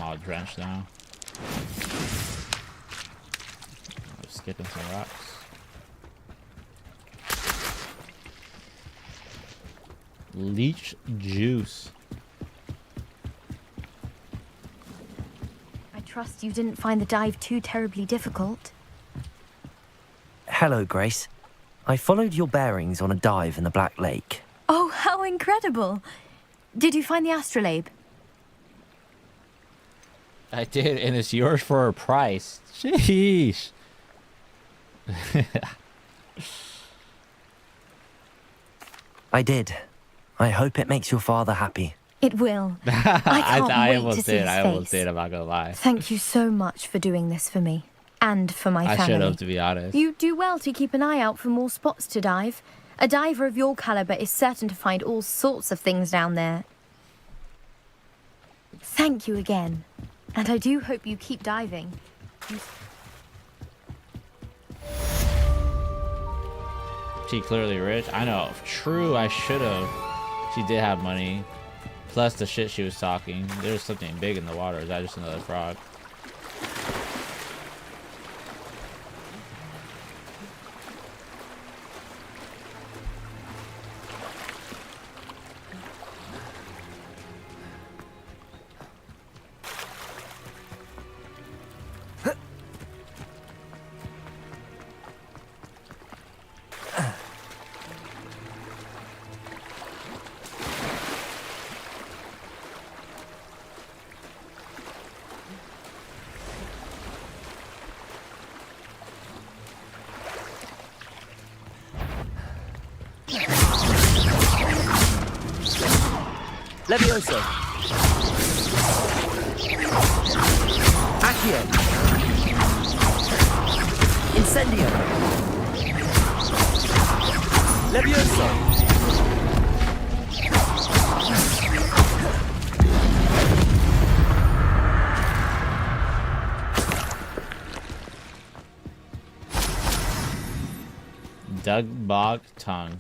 I'm all drenched now. I'm skipping some rocks. Leech juice. I trust you didn't find the dive too terribly difficult. Hello, Grace. I followed your bearings on a dive in the Black Lake. Oh, how incredible! Did you find the astrolabe? I did, and it's yours for a price. Sheesh. I did. I hope it makes your father happy. It will. I can't wait to see his face. I almost did, I'm not gonna lie. Thank you so much for doing this for me. And for my family. I should have, to be honest. You do well to keep an eye out for more spots to dive. A diver of your caliber is certain to find all sorts of things down there. Thank you again. And I do hope you keep diving. She clearly rich. I know. True, I should have. She did have money. Plus the shit she was talking. There's something big in the water. Is that just another frog? Levioso. Accio. Incendio. Levioso. Doug Bog Tongue.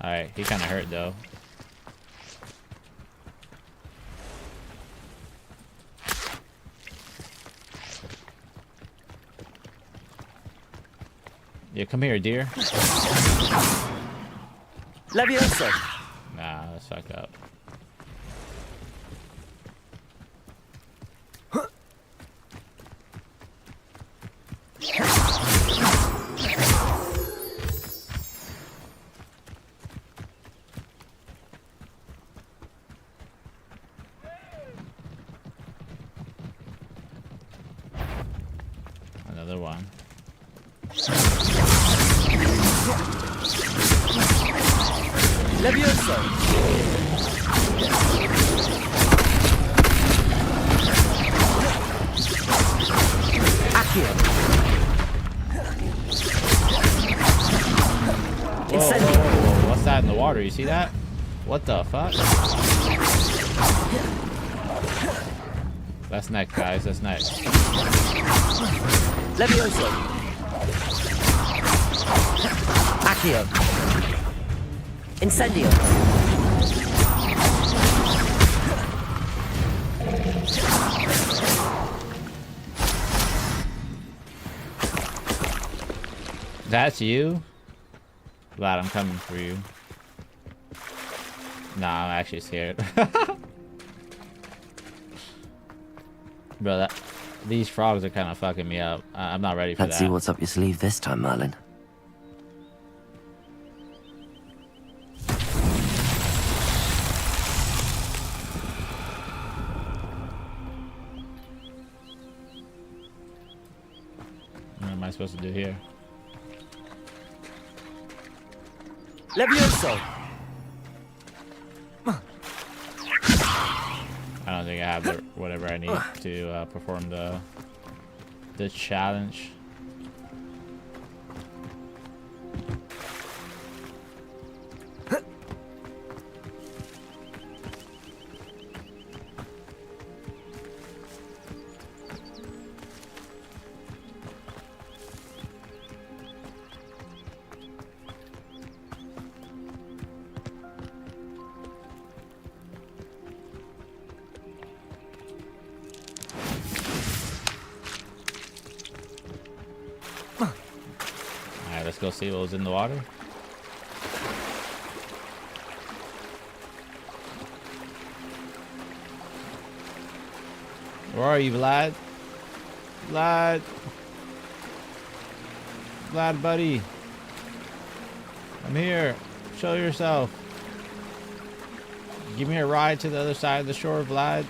Alright, he kinda hurt though. Yeah, come here, dear. Levioso. Nah, let's fuck up. Another one. Levioso. Accio. Incendio. Whoa, what's that in the water? You see that? What the fuck? That's next, guys. That's next. Levioso. Accio. Incendio. That's you? Glad I'm coming for you. Nah, I'm actually scared. Bro, these frogs are kind of fucking me up. I'm not ready for that. Let's see what's up your sleeve this time, Merlin. What am I supposed to do here? Levioso. I don't think I have whatever I need to perform the challenge. Let's go see what was in the water. Where are you, Vlad? Vlad, buddy. I'm here. Show yourself. Give me a ride to the other side of the shore, Vlad.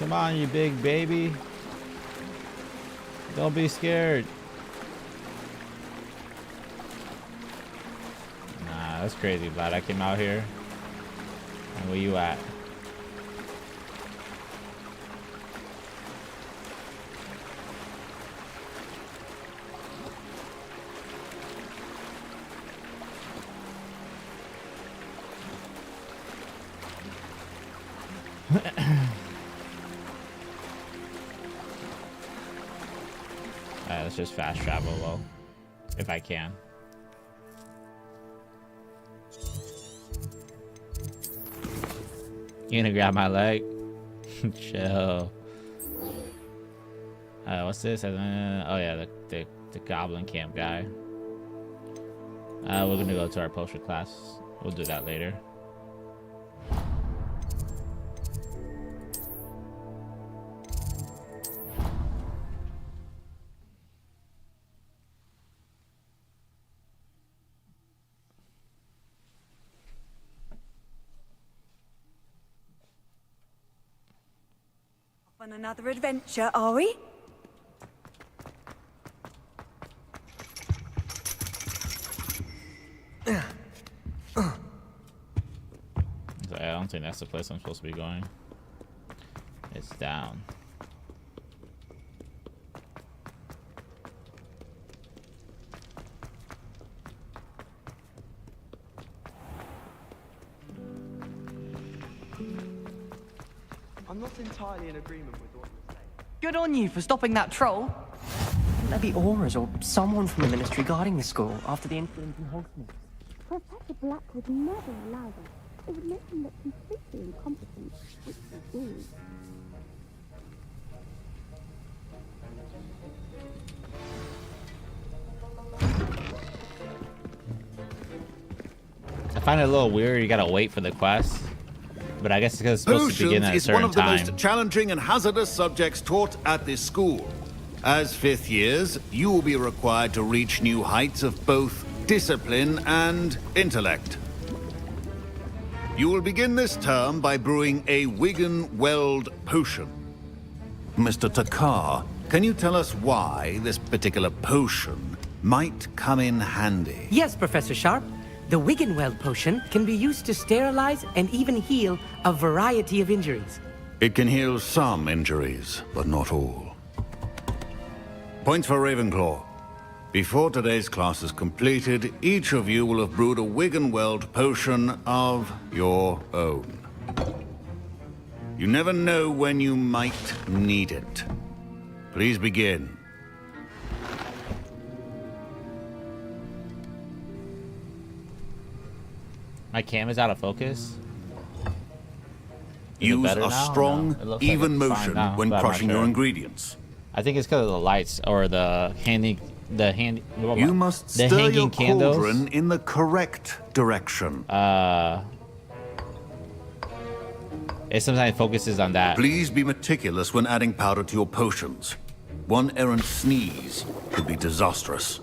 Come on, you big baby. Don't be scared. Nah, that's crazy, Vlad. I came out here. And where you at? Let's just fast travel, well, if I can. You gonna grab my leg? Chill. What's this? Oh yeah, the goblin camp guy. We're gonna go to our potion class. We'll do that later. On another adventure, are we? I don't think that's the place I'm supposed to be going. It's down. I'm not entirely in agreement with what you're saying. Good on you for stopping that troll. Wouldn't there be auras or someone from the ministry guarding the school after the incident in Hogsmeade? Professor Black would never allow that. It would make him look completely incompetent, which he do. I find it a little weird. You gotta wait for the quest, but I guess it's because it's supposed to begin at a is one certain of the time. most challenging and hazardous subjects taught at this school. As fifth years, you will be required to reach new heights of both discipline and intellect. You will begin this term by brewing a Wigan-Weld potion. Mr. Takar, can you tell us why this particular potion might come in handy? Yes, Professor Sharp. The Wiggenweld potion can be used to sterilize and even heal a variety of injuries. It can heal some injuries, but not all. Points for Ravenclaw. Before today's class is completed, each of you will have brewed a Wiggenweld potion of your own. You never know when you might need it. Please begin. My cam is out of focus. Is it Use better a now or strong, no? It looks like even it's fine motion now, when but I'm not crushing your sure. ingredients. I think it's because of the lights or the You must the stir hanging your candles. cauldron in the correct direction. It sometimes focuses on that. Please be meticulous when adding powder to your potions. One errant sneeze could be disastrous.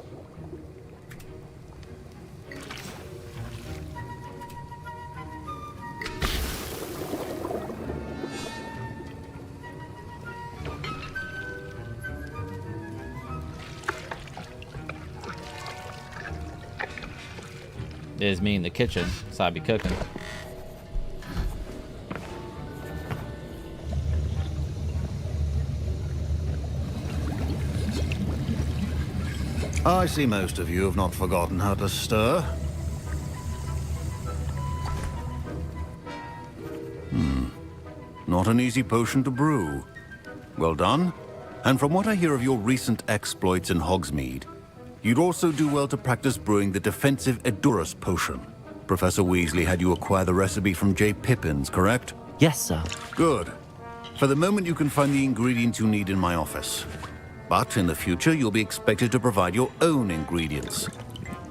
There's me in the kitchen, so I'd be cooking. I see most of you have not forgotten how to stir. Not an easy potion to brew. Well done. And from what I hear of your recent exploits in Hogsmeade, you'd also do well to practice brewing the defensive Edurus potion. Professor Weasley had you acquire the recipe from J. Pippin's, correct? Yes, sir. Good. For the moment, you can find the ingredients you need in my office. But in the future, you'll be expected to provide your own ingredients.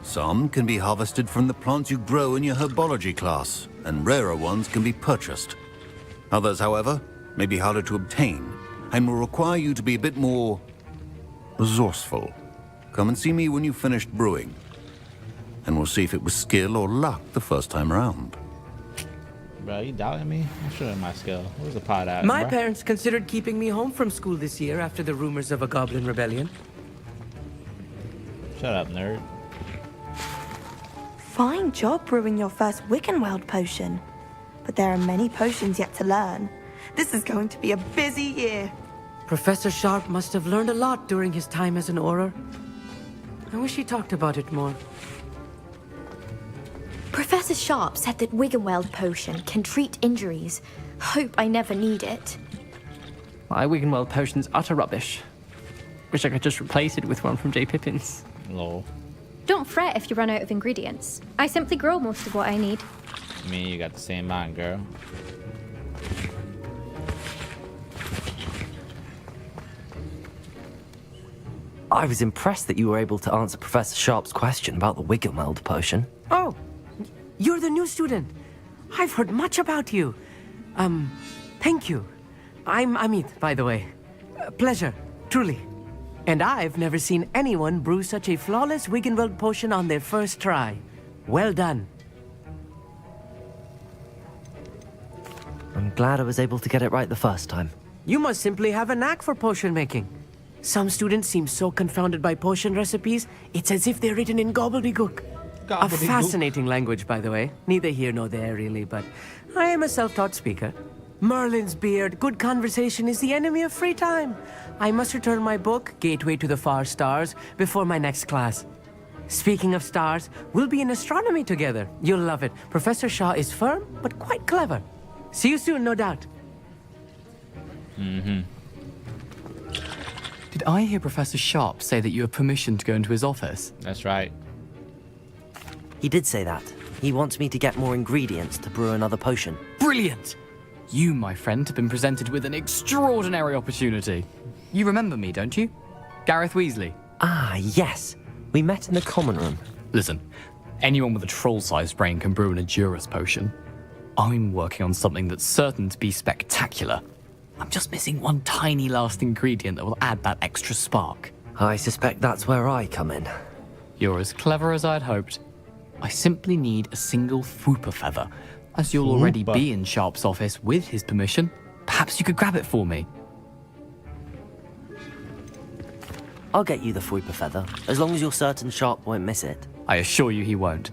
Some can be harvested from the plants you grow in your herbology class, and rarer ones can be purchased. Others, however, may be harder to obtain, and will require you to be a bit more resourceful. Come and see me when you've finished brewing, and we'll see if it was skill or luck the first time around. Bro, you doubting me? I'm sure of my skill. Where's the pot at, My bro? parents considered keeping me home from school this year after the rumors of a goblin rebellion. Shut up, nerd. Fine job brewing your first Wiggenweld potion. But there are many potions yet to learn. This is going to be a busy year. Professor Sharp must have learned a lot during his time as an Auror. I wish he talked about it more. Professor Sharp said that Wiggenweld potion can treat injuries. Hope I never need it. My Wiggenweld potion's utter rubbish. Wish I could just replace it with one from J. Pippin's. Lol. Don't fret if you run out of ingredients. I simply grow most of what I need. Me, you got the same mind, girl. I was impressed that you were able to answer Professor Sharp's question about the Wiggenweld potion. Oh, you're the new student. I've heard much about you. Thank you. I'm Amit, by the way. Pleasure, truly. And I've never seen anyone brew such a flawless Wiggenweld potion on their first try. Well done. I'm glad I was able to get it right the first time. You must simply have a knack for potion making. Some students seem so confounded by potion recipes, it's as if they're written in gobbledygook. A fascinating language, by the way. Neither here nor there, really, but I am a self-taught speaker. Merlin's beard, good conversation is the enemy of free time. I must return my book, Gateway to the Far Stars, before my next class. Speaking of stars, we'll be in astronomy together. You'll love it. Professor Shah is firm, but quite clever. See you soon, no doubt. Mm-hmm. Did I hear Professor Sharp say that you have permission to go into his office? That's right. He did say that. He wants me to get more ingredients to brew another potion. Brilliant! You, my friend, have been presented with an extraordinary opportunity. You remember me, don't you? Gareth Weasley. Ah, yes. We met in the common room. Listen, anyone with a troll-sized brain can brew an Edurus potion. I'm working on something that's certain to be spectacular. I'm just missing one tiny last ingredient that will add that extra spark. I suspect that's where I come in. You're as clever as I'd hoped. I simply need a single Fwooper feather. As you'll already be in Sharp's office with his permission, perhaps you could grab it for me. I'll get you the Fwooper feather, as long as you're certain Sharp won't miss it. I assure you he won't.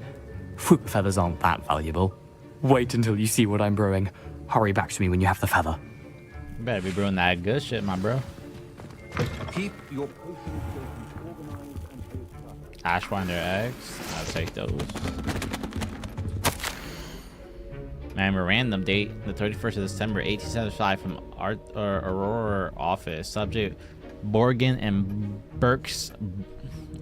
Fwooper feathers aren't that valuable. Wait until you see what I'm brewing. Hurry back to me when you have the feather. You better be brewing that good shit, my bro. Keep your potion organized and Ashwinder eggs. I'll take those. Man, a random date, the 31st of December, 1875, from Aurora office. Subject: Borgin and Burks.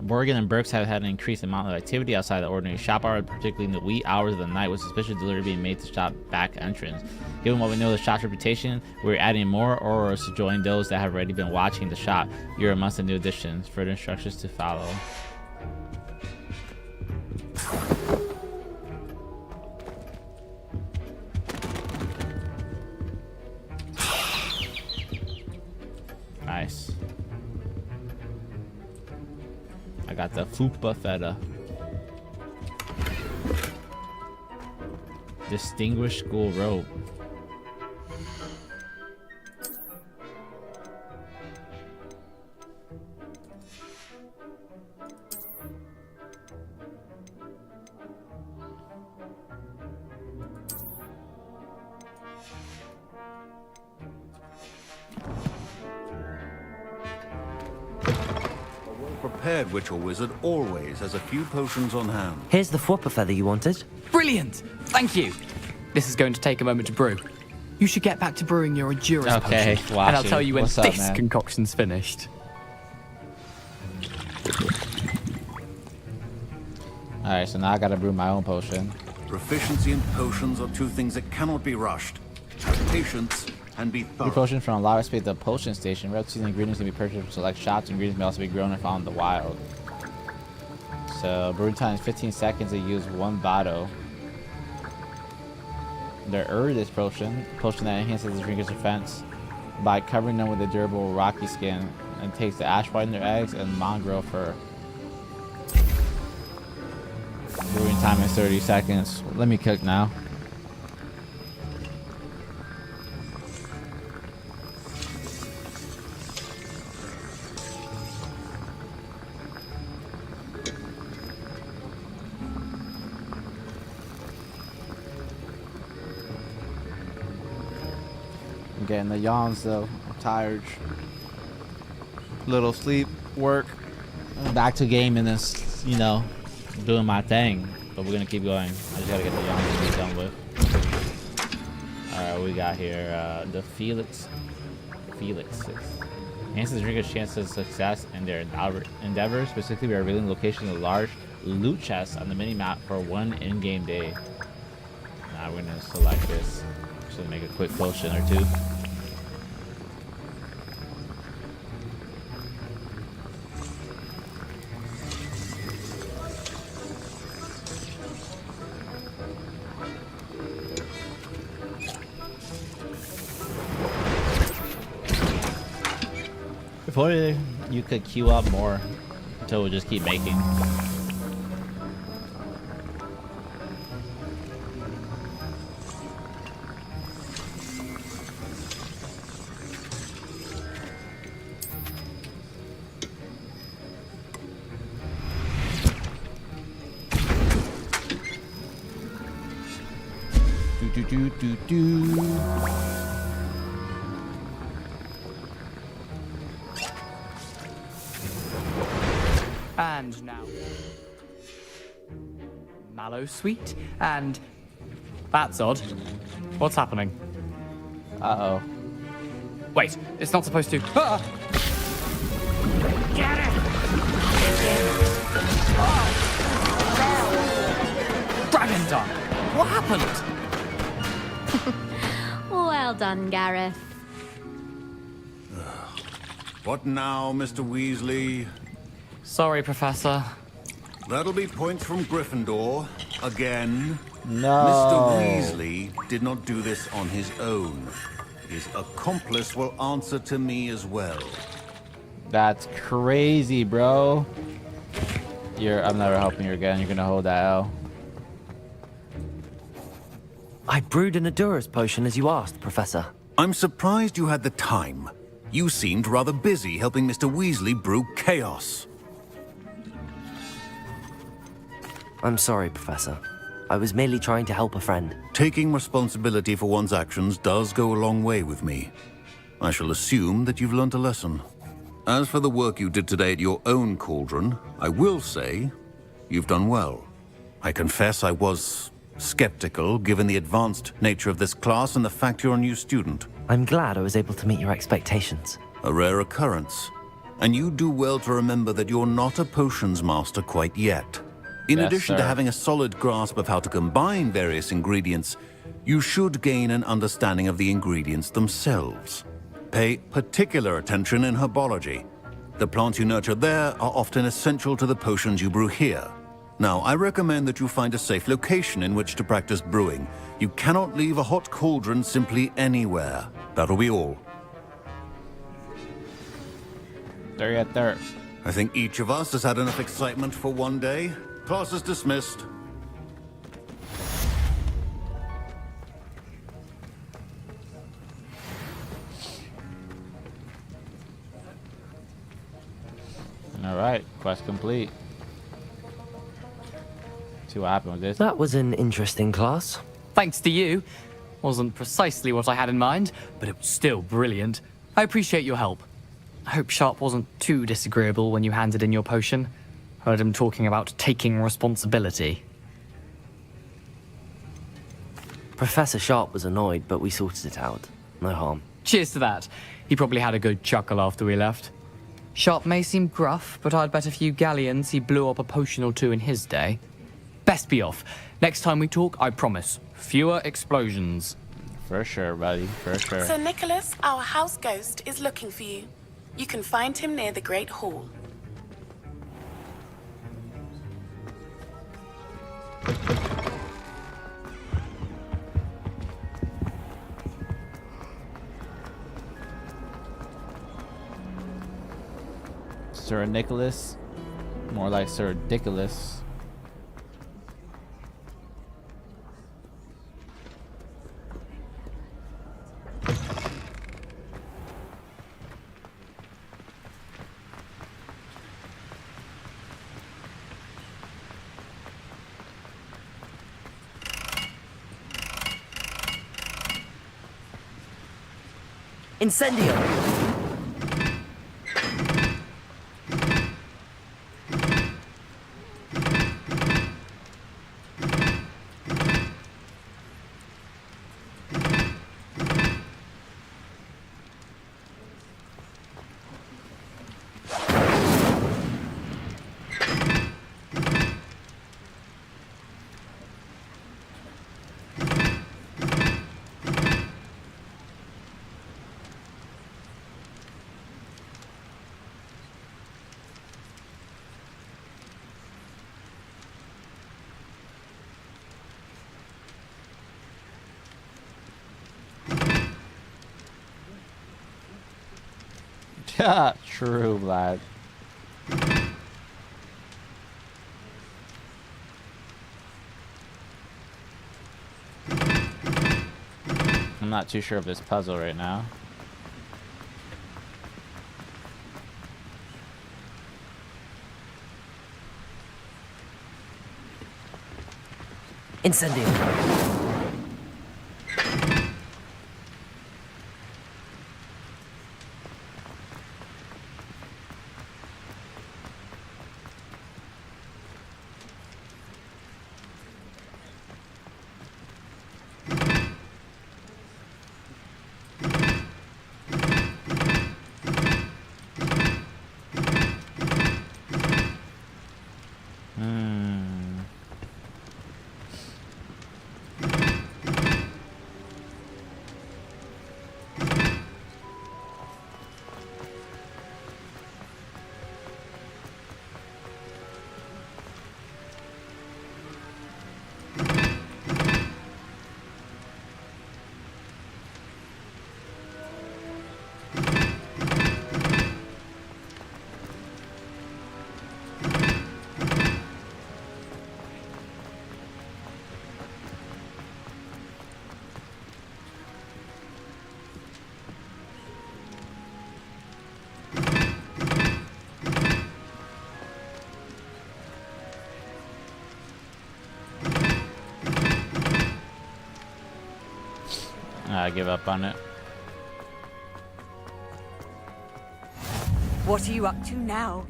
Borgin and Burks have had an increased amount of activity outside the ordinary shop hour, particularly in the wee hours of the night, with suspicious delivery being made to shop back entrance. Given what we know of the shop's reputation, we're adding more Auroras to join those that have already been watching the shop. You're amongst the new additions. Further instructions to follow. Nice. I got the Fupa Feta. Distinguished School Robe. prepared witch or wizard always has a few potions on hand. Here's the Fwooper feather you wanted. Brilliant! Thank you. This is going to take a moment to brew. You should get back to brewing your Edurus potion. watch and I'll it. tell you when What's up, this man? concoction's finished. Alright, so now I gotta brew my own potion. Proficiency and potions are two things that cannot be rushed. Have patience and be New thorough. potions from Lava Space, the potion station. Red season ingredients can be purchased from select shops. Ingredients may also be grown and found in the wild. So, brewing time is 15 seconds to use one bottle. The Urdis potion that enhances the drinker's defense by covering them with a durable rocky skin and takes the ash white in their eggs and mongrel fur. Brewing time is 30 seconds. Let me cook now. I'm getting the yawns though. I'm tired. Little sleep, work, back to gaming this, you know, doing my thing. But we're gonna keep going. I just gotta get the yawns done with. Alright, we got here the Felix. Enhances the drinker's chances of success in their endeavors. Specifically, we are revealing the location of a large loot chest on the mini-map for one in-game day. Now we're gonna select this. Just make a quick potion or two. Before you could queue up more until we just keep making. Do. And now, mallow sweet, and that's odd. What's happening? Uh-oh. Wait, it's not supposed to. Ah! Get it! Oh! Dragon done. What happened? Well done, Gareth. What now, Mr. Weasley? Sorry, Professor. That'll be points from Gryffindor. Again. No. Mr. Weasley did not do this on his own. His accomplice will answer to me as well. That's crazy, bro. I'm never helping you again. You're gonna hold that L. I brewed an Adurus potion as you asked, Professor. I'm surprised you had the time. You seemed rather busy helping Mr. Weasley brew chaos. I'm sorry, Professor. I was merely trying to help a friend. Taking responsibility for one's actions does go a long way with me. I shall assume that you've learnt a lesson. As for the work you did today at your own cauldron, I will say you've done well. I confess I was skeptical given the advanced nature of this class and the fact you're a new student. I'm glad I was able to meet your expectations. A rare occurrence. And you do well to remember that you're not a potions master quite yet. In Yes, addition to sir. having a solid grasp of how to combine various ingredients, you should gain an understanding of the ingredients themselves. Pay particular attention in herbology. The plants you nurture there are often essential to the potions you brew here. Now, I recommend that you find a safe location in which to practice brewing. You cannot leave a hot cauldron simply anywhere. That'll be all. There you there. I think each of us has had enough excitement for one day. Class is dismissed. Alright, quest complete. See what happened with this. That was an interesting class. Thanks to you. Wasn't precisely what I had in mind, but it was still brilliant. I appreciate your help. I hope Sharp wasn't too disagreeable when you handed in your potion. Heard him talking about taking responsibility. Professor Sharp was annoyed, but we sorted it out. No harm. Cheers to that. He probably had a good chuckle after we left. Sharp may seem gruff, but I'd bet a few galleons he blew up a potion or two in his day. Best be off. Next time we talk, I promise, fewer explosions. For sure, buddy. For sure. Sir Nicholas, our house ghost, is looking for you. You can find him near the Great Hall. Sir Nicholas. More like Sir Dickolas. Incendio! Yeah, true, lad. I'm not too sure of this puzzle right now. Incendio! I give up on it. What are you up to now?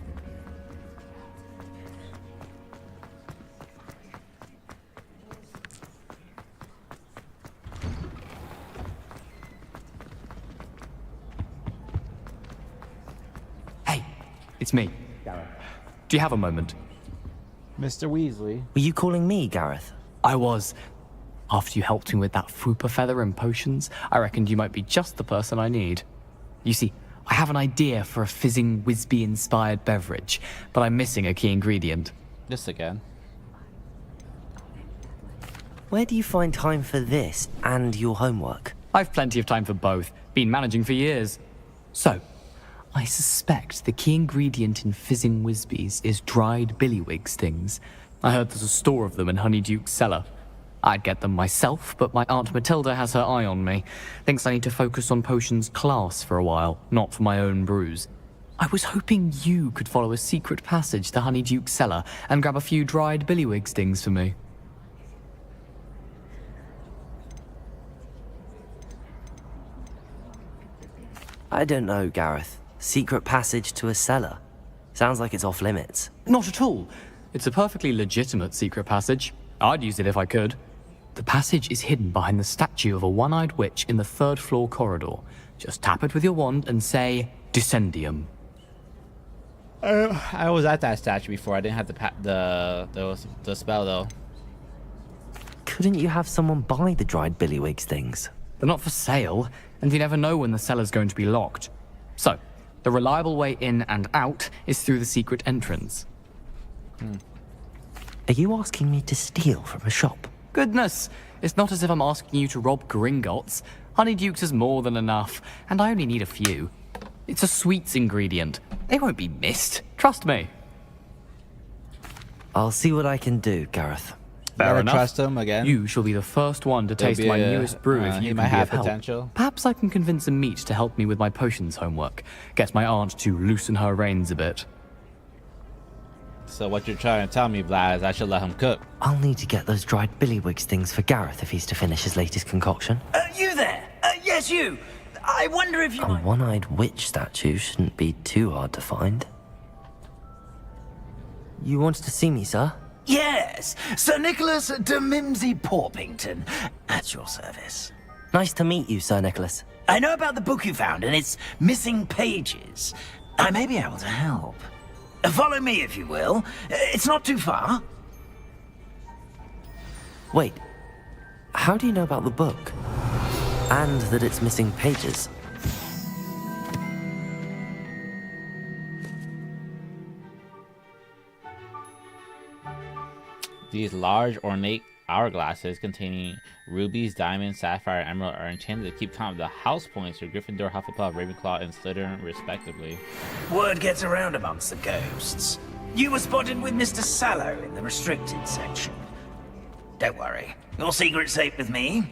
Hey, it's me. Do you have a moment? Mr. Weasley. Were you calling me, Gareth? I was. After you helped me with that fupa feather and potions, I reckoned you might be just the person I need. You see, I have an idea for a fizzing Wisby-inspired beverage, but I'm missing a key ingredient. This again. Where do you find time for this and your homework? I've plenty of time for both. Been managing for years. So, I suspect the key ingredient in fizzing Wisbies is dried billywig stings. I heard there's a store of them in Honeyduke's cellar. I'd get them myself, but my Aunt Matilda has her eye on me. Thinks I need to focus on potions class for a while, not for my own brews. I was hoping you could follow a secret passage to Honeyduke's cellar and grab a few dried billywig stings for me. I don't know, Gareth. Secret passage to a cellar. Sounds like it's off limits. Not at all. It's a perfectly legitimate secret passage. I'd use it if I could. The passage is hidden behind the statue of a one-eyed witch in the third floor corridor. Just tap it with your wand and say, Descendium. I was at that statue before. I didn't have the spell though. Couldn't you have someone buy the dried billywig stings? They're not for sale, and you never know when the cellar's going to be locked. So, the reliable way in and out is through the secret entrance. Are you asking me to steal from a shop? Goodness, it's not as if I'm asking you to rob Gringotts. Honeydukes is more than enough, and I only need a few. It's a sweets ingredient. They won't be missed. Trust me. I'll see what I can do, Gareth. Better trust him again. You shall be the first one to taste my newest brew if you he can might be have of help. potential. Perhaps I can convince a meat to help me with my potions homework. Get my aunt to loosen her reins a bit. So what you're trying to tell me, Vlad, is I should let him cook? I'll need to get those dried billywigs things for Gareth if he's to finish his latest concoction. You there? Yes, you. I wonder if you A one-eyed witch statue shouldn't be too hard to find. You wanted to see me, sir? Yes, Sir Nicholas de Mimsy Porpington, at your service. Nice to meet you, Sir Nicholas. I know about the book you found and its missing pages. I may be able to help. Follow me, if you will. It's not too far. Wait, how do you know about the book? And that it's missing pages? These large, ornate hourglasses containing rubies, diamonds, sapphire, and emerald are intended to keep count of the house points for Gryffindor, Hufflepuff, Ravenclaw, and Slytherin, respectively. Word gets around amongst the ghosts. You were spotted with Mr. Sallow in the restricted section. Don't worry, your secret's safe with me.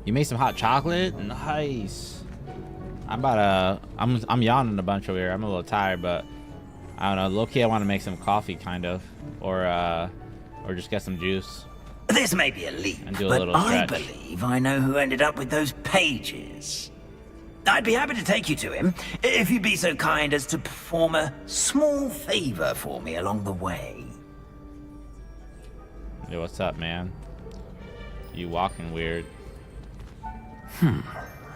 You made some hot chocolate? Nice. I'm yawning a bunch over here. I'm a little tired, but I don't know. Low-key, I want to make some coffee, kind of, or just get some juice. This may be a leap, and do a but little I stretch. believe I know who ended up with those pages. I'd be happy to take you to him, if you'd be so kind as to perform a small favor for me along the way. Hey, what's up, man? You walking weird. A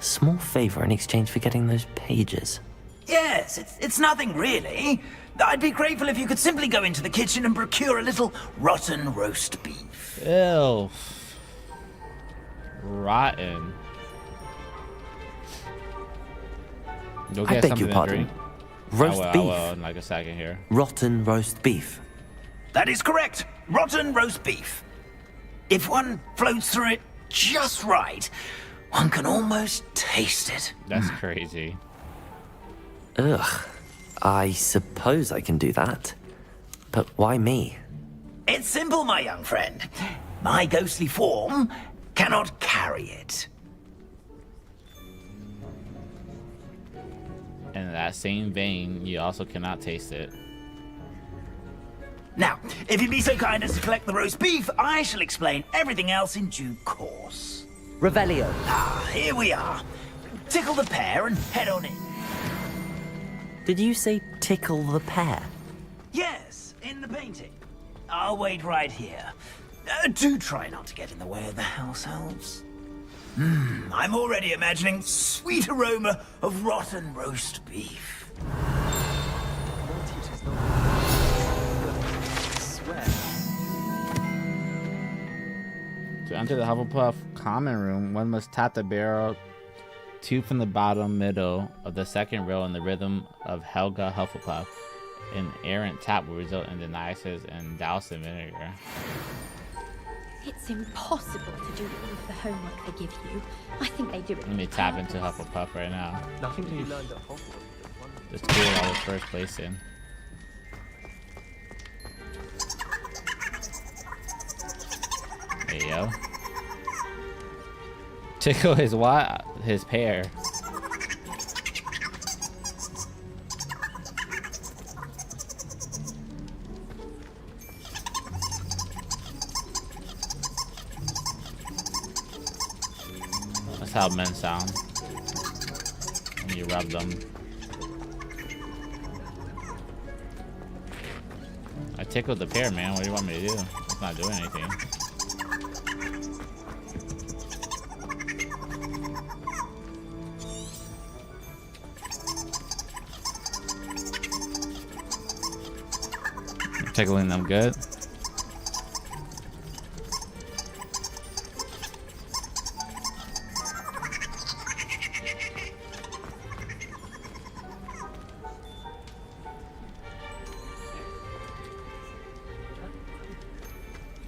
small favor in exchange for getting those pages. Yes, it's nothing really. I'd be grateful if you could simply go into the kitchen and procure a little rotten roast beef. Ew. Rotten. Go I get beg something your to pardon. drink. Roast I beef. will in like a second here. Rotten roast beef. That is correct. Rotten roast beef. If one floats through it just right, one can almost taste it. That's crazy. Ugh. I suppose I can do that. But why me? It's simple, my young friend. My ghostly form cannot carry it. And in that same vein, you also cannot taste it. Now, if you'd be so kind as to collect the roast beef, I shall explain everything else in due course. Revelio. Ah, here we are. Tickle the pear and head on in. Did you say tickle the pear? Yes, in the painting. I'll wait right here. Do try not to get in the way of the house elves. I'm already imagining sweet aroma of rotten roast beef. To enter the Hufflepuff common room, one must tap the barrel 2 from the bottom middle of the second row in the rhythm of Helga Hufflepuff. An errant tap will result in denises and douse in vinegar. It's impossible to do all of the homework they give you. I think they do it. Let me tap into Hufflepuff right now. Nothing to be learned at Hogwarts. Just get all the first place in. There you go. Tickle his what? His pear. That's how men sound when you rub them. I tickled the pear, man. What do you want me to do? It's not doing anything. tickling them good.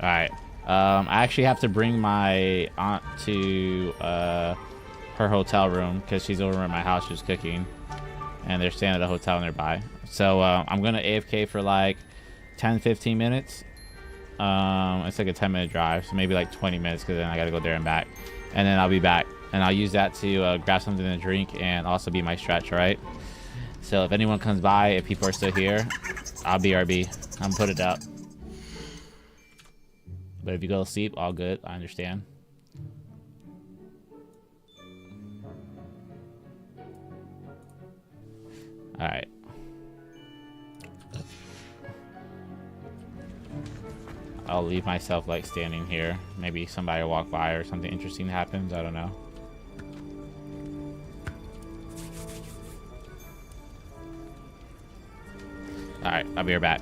All right. I actually have to bring my aunt to her hotel room because she's over at my house. She's cooking, and they're staying at a hotel nearby. So I'm gonna AFK for like 10-15 minutes. It's like a 10-minute drive, so maybe like 20 minutes because then I gotta go there and back, and then I'll be back, and I'll use that to grab something to drink and also be my stretch, right? So if anyone comes by, if people are still here, I'll BRB. I'm put it up. But if you go to sleep, all good. I understand. All right. I'll leave myself like standing here. Maybe somebody will walk by or something interesting happens. I don't know. All right, I'll be right back.